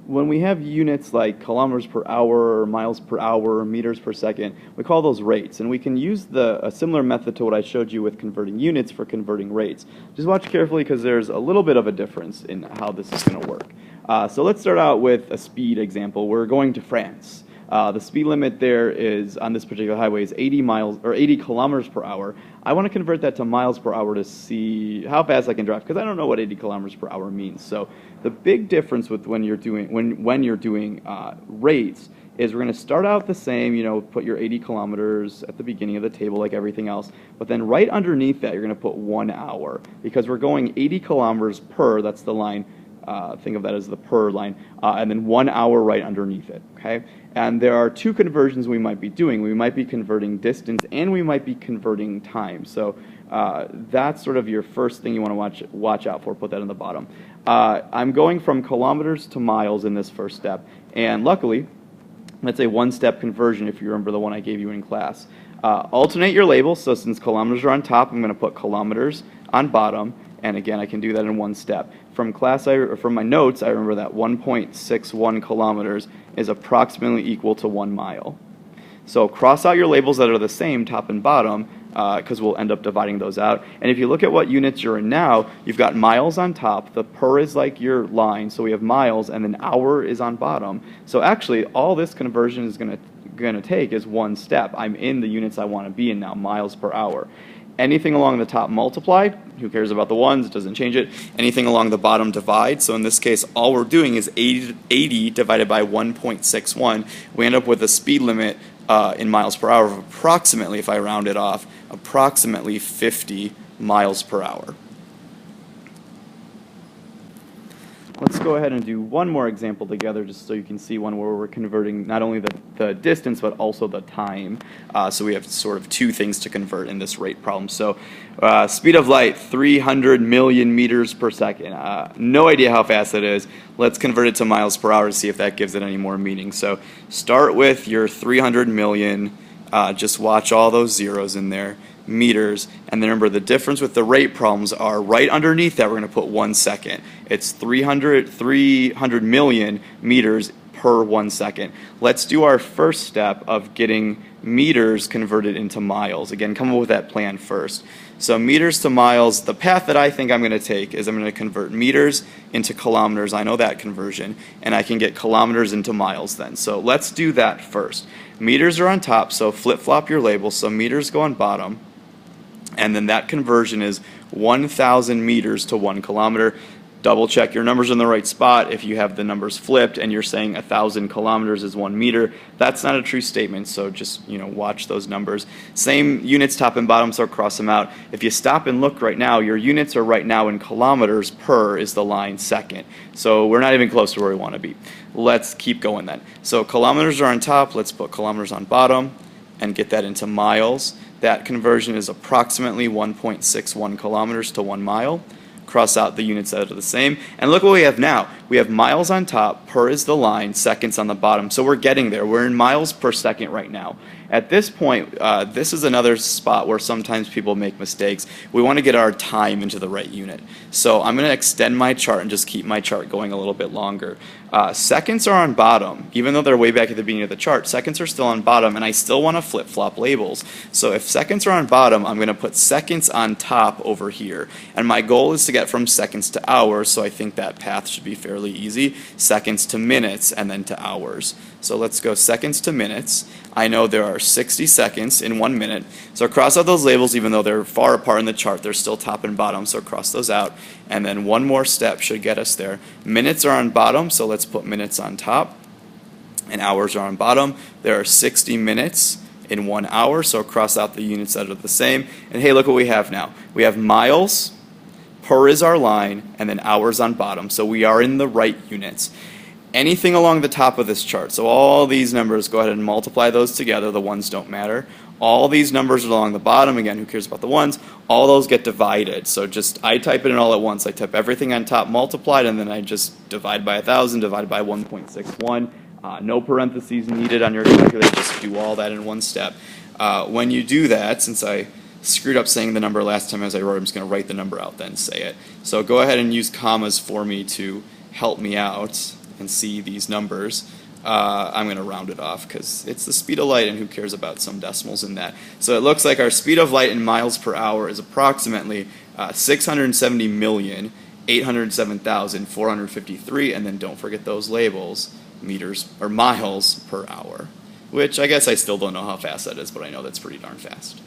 when we have units like kilometers per hour, or miles per hour, or meters per second, we call those rates. And we can use a similar method to what I showed you with converting units for converting rates. Just watch carefully because there's a little bit of a difference in how this is going to work. So let's start out with a speed example. We're going to France. The speed limit there is on this particular highway is 80 miles or 80 kilometers per hour. I want to convert that to miles per hour to see how fast I can drive because I don't know what 80 kilometers per hour means. So the big difference with when you're doing rates is we're going to start out the same. Put your 80 kilometers at the beginning of the table like everything else, but then right underneath that you're going to put 1 hour because we're going 80 kilometers per. That's the line. Think of that as the per line, and then 1 hour right underneath it, okay? And there are two conversions we might be doing. We might be converting distance, and we might be converting time. So that's sort of your first thing you want to watch out for. Put that on the bottom. I'm going from kilometers to miles in this first step, and luckily, that's a one-step conversion if you remember the one I gave you in class. Alternate your labels, so since kilometers are on top, I'm going to put kilometers on bottom. And again, I can do that in one step. From my notes, I remember that 1.61 kilometers is approximately equal to 1 mile. So cross out your labels that are the same, top and bottom, because we'll end up dividing those out. And if you look at what units you're in now, you've got miles on top. The per is like your line, so we have miles, and then hour is on bottom. So actually, all this conversion is going to take is one step. I'm in the units I want to be in now, miles per hour. Anything along the top multiply, who cares about the ones, it doesn't change it. Anything along the bottom divide, so in this case all we're doing is 80 divided by 1.61. We end up with a speed limit in miles per hour of approximately, if I round it off, approximately 50 miles per hour. Let's go ahead and do one more example together just so you can see one where we're converting not only the distance but also the time. So we have sort of two things to convert in this rate problem. So speed of light, 300 million meters per second. No idea how fast that is. Let's convert it to miles per hour to see if that gives it any more meaning. So start with your 300 million. Just watch all those zeros in there. Meters, and then remember the difference with the rate problems are right underneath that we're going to put 1 second. It's 300 million meters per 1 second. Let's do our first step of getting meters converted into miles. Again, come up with that plan first. So meters to miles, the path that I think I'm going to take is I'm going to convert meters into kilometers. I know that conversion, and I can get kilometers into miles then. So let's do that first. Meters are on top, so flip-flop your labels. So meters go on bottom. And then that conversion is 1,000 meters to 1 kilometer. Double check your numbers in the right spot. If you have the numbers flipped and you're saying 1,000 kilometers is 1 meter, that's not a true statement. So just watch those numbers. Same units top and bottom, so cross them out. If you stop and look right now, your units are right now in kilometers per is the line second. So we're not even close to where we want to be. Let's keep going then. So kilometers are on top. Let's put kilometers on bottom and get that into miles. That conversion is approximately 1.61 kilometers to 1 mile. Cross out the units that are the same. And look what we have now. We have miles on top, per is the line, seconds on the bottom. So we're getting there. We're in miles per second right now. At this point, this is another spot where sometimes people make mistakes. We want to get our time into the right unit. So I'm going to extend my chart and just keep my chart going a little bit longer. Seconds are on bottom. Even though they're way back at the beginning of the chart, seconds are still on bottom, and I still want to flip-flop labels. So if seconds are on bottom, I'm going to put seconds on top over here. And my goal is to get from seconds to hours, so I think that path should be fairly easy. Seconds to minutes, and then to hours. So let's go seconds to minutes. I know there are 60 seconds in 1 minute. So cross out those labels even though they're far apart in the chart. They're still top and bottom, so cross those out. And then one more step should get us there. Minutes are on bottom, so let's put minutes on top. And hours are on bottom. There are 60 minutes in 1 hour, so cross out the units that are the same. And hey, look what we have now. We have miles, per is our line, and then hours on bottom. So we are in the right units. Anything along the top of this chart, so all these numbers, go ahead and multiply those together. The ones don't matter. All these numbers along the bottom, again, who cares about the ones? All those get divided. So I type it in all at once. I type everything on top multiplied, and then I just divide by 1,000, divided by 1.61. No parentheses needed on your calculator. Just do all that in one step. When you do that, since I screwed up saying the number last time as I wrote, I'm just going to write the number out then say it. So go ahead and use commas for me to help me out. and see these numbers, I'm going to round it off because it's the speed of light and who cares about some decimals in that. So it looks like our speed of light in miles per hour is approximately 670,807,453, and then don't forget those labels, meters or miles per hour, which I guess I still don't know how fast that is, but I know that's pretty darn fast.